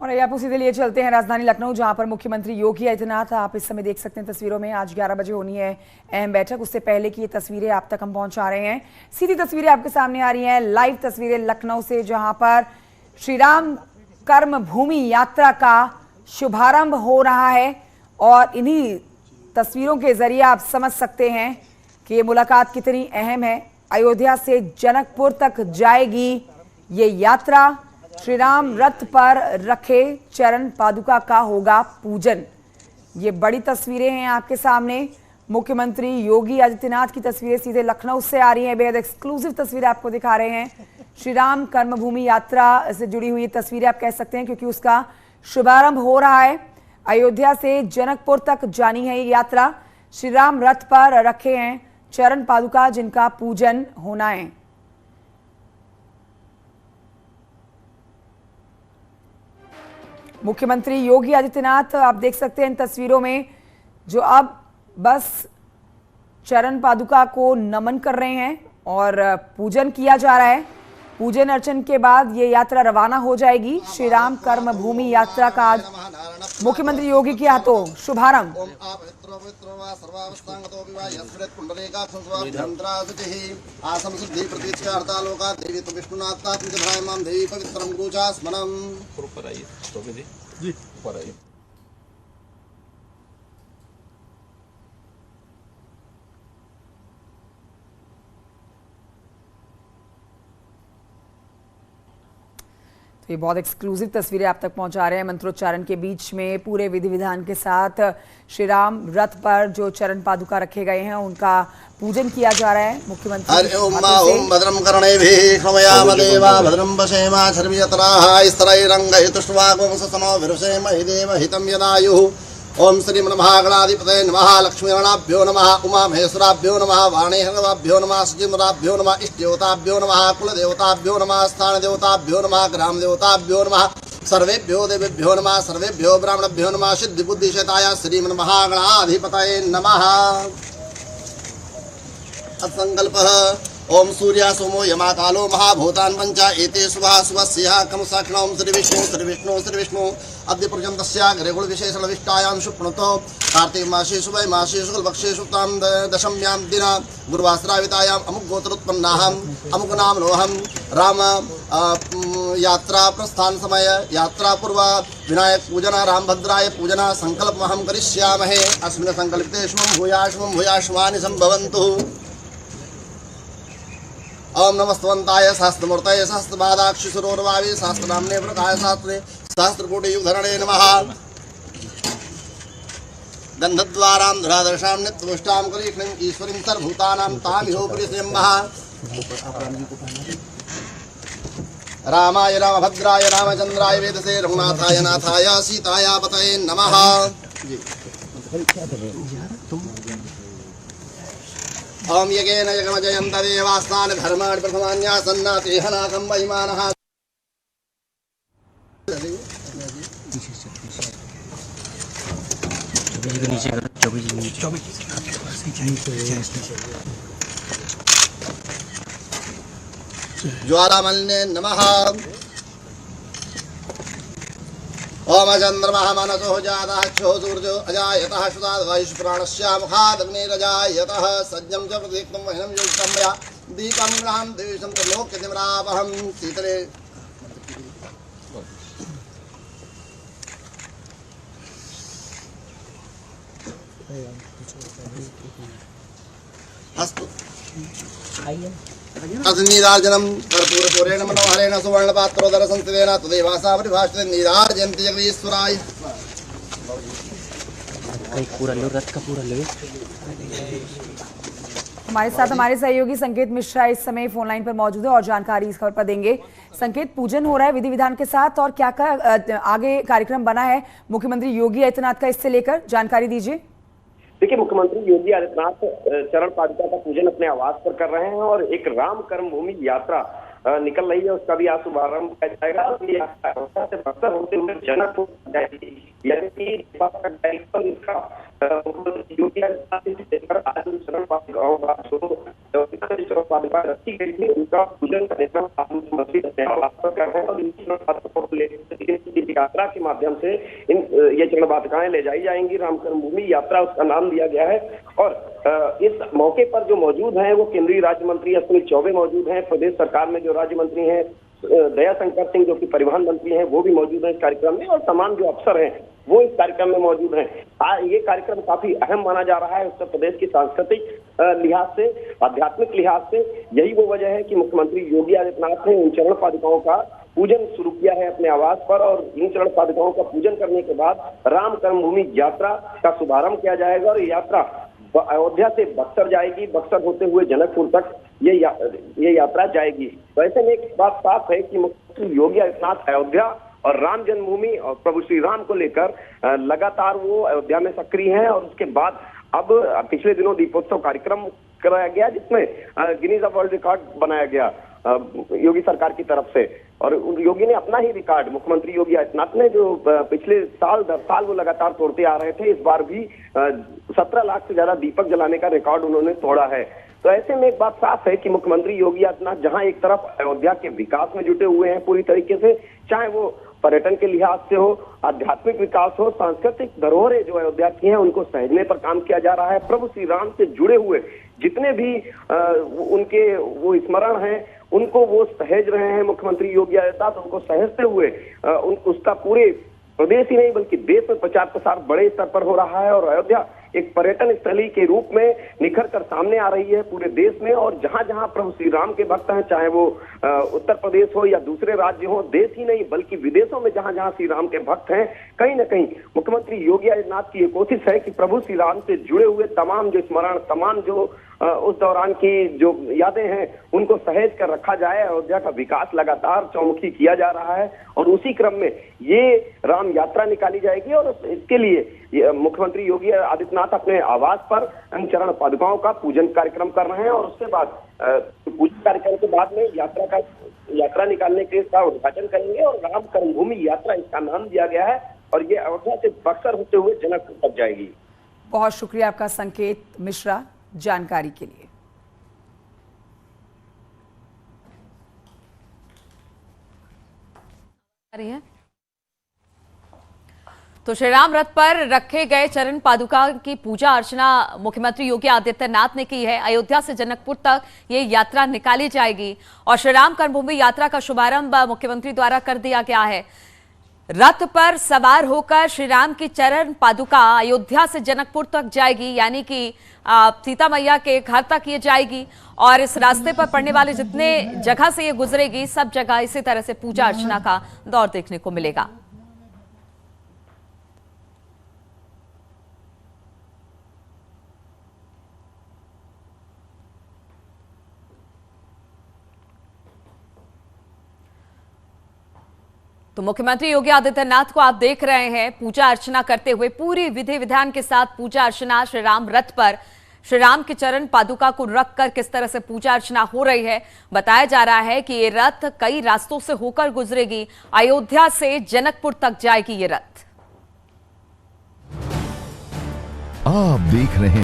और आपको सीधे लिए चलते हैं राजधानी लखनऊ, जहां पर मुख्यमंत्री योगी आदित्यनाथ, आप इस समय देख सकते हैं तस्वीरों में, आज 11 बजे होनी है अहम बैठक। उससे पहले की ये तस्वीरें आप तक हम पहुंचा रहे हैं। सीधी तस्वीरें आपके सामने आ रही हैं, लाइव तस्वीरें लखनऊ से, जहां पर श्री राम कर्म भूमि यात्रा का शुभारंभ हो रहा है। और इन्हीं तस्वीरों के जरिए आप समझ सकते हैं कि ये मुलाकात कितनी अहम है। अयोध्या से जनकपुर तक जाएगी ये यात्रा। श्री राम रथ पर रखे चरण पादुका का होगा पूजन। ये बड़ी तस्वीरें हैं आपके सामने। मुख्यमंत्री योगी आदित्यनाथ की तस्वीरें सीधे लखनऊ से आ रही हैं। बेहद एक्सक्लूसिव तस्वीरें आपको दिखा रहे हैं। श्री राम कर्मभूमि यात्रा से जुड़ी हुई तस्वीरें आप कह सकते हैं, क्योंकि उसका शुभारंभ हो रहा है। अयोध्या से जनकपुर तक जानी है ये यात्रा। श्री राम रथ पर रखे हैं चरण पादुका, जिनका पूजन होना है। मुख्यमंत्री योगी आदित्यनाथ आप देख सकते हैं इन तस्वीरों में, जो अब बस चरण पादुका को नमन कर रहे हैं और पूजन किया जा रहा है। पूजन अर्चन के बाद ये यात्रा रवाना हो जाएगी। श्री राम कर्म भूमि यात्रा का आज मुख्यमंत्री योगी के हाथों शुभारंभ। तो ये बहुत एक्सक्लूसिव तस्वीरें आप तक पहुंचा रहे हैं। मंत्रोच्चारण के बीच में पूरे विधि विधान के साथ श्री राम रथ पर जो चरण पादुका रखे गए हैं उनका पूजन किया जा रहा है। मुख्यमंत्री ओम भद्रम कर्णेभिः शृणुयाम देवा भद्रम पश्येम शर्मियतराः स्त्रैरङ्गैस्तुष्ट्वागुं ससनो विरुषेम हि देव हितं यदायुः। ओम श्री महागणाधिपतये नमः। लक्ष्मीगणाभ्यो नमः। उमा महेश्वराभ्यो नमः। वाणीहरवाभ्यो नमः। सुजिमराभ्यो नमः। इष्टदेवताभ्यो नमः। कुलदेवताभ्यो नमः। स्थानदेवताभ्यो नमः। ग्रामदेवताभ्यो नमः। सर्वेभ्यो देवेभ्यो नमः। सर्वेभ्यो ब्राह्मणभ्यो नमः। सिद्धिबुद्धिशताय श्रीमन्महागणाधिपतये नमः। संकल्पः ओम सूर्या सोमो यमा कालो महाभूतान पंचा एते शुभा शुभस्या कम साक्षण ओम श्री विष्णु अद्य पर्यन्तस्य ग्रहगुण विशेषण विष्टायां शुक्णतो कार्तिक मासे शुभे मासे शुक्लपक्षे शुक्तां दशम्यां दिन गुरुवासरावितायां अमुक गोत्रोत्पन्नाः अमुक नाम लोहम राम यात्रा प्रस्थान समय यात्रा पूर्व विनायक पूजना रामभद्राय पूजना संकल्पमहं करिष्यामहे। अस्मिन् संकल्पितेष्वं भूयाश्वानि सम्भवन्तु। ओम नमस्तवंताय सहस्त्रमूर्तये सहस्त्रपादाक्षिसुरोर्वावे सहस्रनाम्ने प्रकाय शास्त्रे सहस्त्रकोटियुगधरणे नमः। गन्धद्वारां धरादर्शां नित्यपुष्टां करीक्ष्णीं ईश्वरीं सर्वभूतानां तामिहोपरि संयमः। रामाय रामभद्राय रामचन्द्राय वेदसे रघुनाथाय नाथाय सीताय पतये नमः। ओम यज्ञेन यज्ञमजयन्त देवास्तान् धर्माणि प्रथमान्यासन्नाते हनाकं महिमानः। ज्वालामल्ये नमः। ओम चंद्रमः मनसो जातः क्षो सूर्यो अजायतः शुताद् वायुष्प्राणस्य मुखादग्निरजायतः सज्जं च प्रदीप्तं वह्नं युक्तं मया दीपं गृहां दिविशं त्रिलोक्यतिम्रावहं शीतले। अस्तु नीराजनम कर्पूरपूरेण मनोहरेण सुवर्णपात्रोदर संस्थितेन तदेवासा परिभाषिते नीराजयन्ति जगदीश्वराय। पूरा लो रथ का पूरा लो। हमारे साथ हमारे सहयोगी संकेत मिश्रा इस समय फोन लाइन पर मौजूद है और जानकारी इस खबर पर देंगे। संकेत, पूजन हो रहा है विधि विधान के साथ, और क्या क्या आगे कार्यक्रम बना है मुख्यमंत्री योगी आदित्यनाथ का, इससे लेकर जानकारी दीजिए। देखिए, मुख्यमंत्री योगी आदित्यनाथ चरण पादुका का पूजन अपने आवास पर कर रहे हैं और एक राम कर्मभूमि यात्रा निकल रही है, उसका भी आज शुभारंभ किया जाएगा। होते हुए जनकपुर जाएगी, यानी कि मुख्यमंत्री योगी आदित्यनाथ से लेकर आज चरण पादुकाओं का चरण पादुका रखी गई थी, उनका पूजन करने का मुख्यमंत्री अपने आवास पर कर रहे हैं और इन चरण पादुकाओं को लेकर यात्रा के माध्यम से ये चरण पादुकाएं ले जाई जाएंगी। राम कर्मभूमि यात्रा उसका नाम दिया गया है। और इस मौके पर जो मौजूद हैं वो केंद्रीय राज्य मंत्री अश्विनी चौबे मौजूद हैं, प्रदेश सरकार में जो राज्य मंत्री हैं दया शंकर सिंह जो कि परिवहन मंत्री हैं वो भी मौजूद हैं इस कार्यक्रम में, और तमाम जो अफसर हैं वो इस कार्यक्रम में मौजूद हैं। ये कार्यक्रम काफी अहम माना जा रहा है उत्तर प्रदेश की सांस्कृतिक लिहाज से, आध्यात्मिक लिहाज से। यही वो वजह है कि मुख्यमंत्री योगी आदित्यनाथ ने इन चरण पादुकाओं का पूजन शुरू किया है अपने आवास पर, और इन चरण पादुकाओं का पूजन करने के बाद राम कर्मभूमि यात्रा का शुभारंभ किया जाएगा और यात्रा अयोध्या से बक्सर जाएगी, बक्सर होते हुए जनकपुर तक ये यात्रा जाएगी। तो ऐसे में एक बात साफ है कि मुख्यमंत्री योगी आदित्यनाथ अयोध्या और राम जन्मभूमि और प्रभु श्री राम को लेकर लगातार वो अयोध्या में सक्रिय हैं। और उसके बाद अब पिछले दिनों दीपोत्सव कार्यक्रम कराया गया जिसमें गिनीज वर्ल्ड रिकॉर्ड बनाया गया योगी सरकार की तरफ से, और योगी ने अपना ही रिकॉर्ड, मुख्यमंत्री योगी आदित्यनाथ ने जो पिछले साल 10 साल वो लगातार तोड़ते आ रहे थे, इस बार भी 17 लाख से ज्यादा दीपक जलाने का रिकॉर्ड उन्होंने तोड़ा है। तो ऐसे में एक बात साफ है कि मुख्यमंत्री योगी आदित्यनाथ जहां एक तरफ अयोध्या के विकास में जुटे हुए हैं पूरी तरीके से, चाहे वो पर्यटन के लिहाज से हो, आध्यात्मिक विकास हो, सांस्कृतिक धरोहरें जो अयोध्या की हैं उनको सहेजने पर काम किया जा रहा है। प्रभु श्री राम से जुड़े हुए जितने भी उनके वो स्मरण हैं उनको वो सहेज रहे हैं मुख्यमंत्री योगी आदित्यनाथ, उनको सहेजते हुए उसका पूरे प्रदेश ही नहीं बल्कि देश में प्रचार प्रसार बड़े स्तर पर हो रहा है। और अयोध्या एक पर्यटन स्थली के रूप में निखर कर सामने आ रही है पूरे देश में, और जहां जहां प्रभु श्री राम के भक्त हैं, चाहे वो उत्तर प्रदेश हो या दूसरे राज्य हो, देश ही नहीं बल्कि विदेशों में जहां जहां श्री राम के भक्त हैं, कहीं ना कहीं मुख्यमंत्री योगी आदित्यनाथ की ये कोशिश है कि प्रभु श्री राम से जुड़े हुए तमाम जो स्मरण, तमाम जो उस दौरान की जो यादें हैं उनको सहेज कर रखा जाए। अयोध्या का विकास लगातार चौमुखी किया जा रहा है और उसी क्रम में ये राम यात्रा निकाली जाएगी, और इसके लिए मुख्यमंत्री योगी आदित्यनाथ अपने आवास पर इन चरण पादुकाओं का पूजन कार्यक्रम कर रहे हैं, और उसके बाद पूजन कार्यक्रम के बाद में यात्रा निकालने के का उद्घाटन करेंगे। और राम कर्मभूमि यात्रा इसका नाम दिया गया है, और ये अयोध्या से बक्सर होते हुए जनकपुर तक जाएगी। बहुत शुक्रिया आपका संकेत मिश्रा जानकारी के लिए। तो श्री राम रथ पर रखे गए चरण पादुका की पूजा अर्चना मुख्यमंत्री योगी आदित्यनाथ ने की है। अयोध्या से जनकपुर तक ये यात्रा निकाली जाएगी और श्री राम कर्मभूमि यात्रा का शुभारंभ मुख्यमंत्री द्वारा कर दिया गया है। रथ पर सवार होकर श्री राम की चरण पादुका अयोध्या से जनकपुर तक जाएगी, यानी कि सीता मैया के घर तक ये जाएगी, और इस रास्ते पर पड़ने वाले जितने जगह से ये गुजरेगी सब जगह इसी तरह से पूजा अर्चना का दौर देखने को मिलेगा। तो मुख्यमंत्री योगी आदित्यनाथ को आप देख रहे हैं पूजा अर्चना करते हुए, पूरी विधि विधान के साथ पूजा अर्चना श्री राम रथ पर श्री राम के चरण पादुका को रखकर किस तरह से पूजा अर्चना हो रही है। बताया जा रहा है कि ये रथ कई रास्तों से होकर गुजरेगी, अयोध्या से जनकपुर तक जाएगी ये रथ। आप देख रहे हैं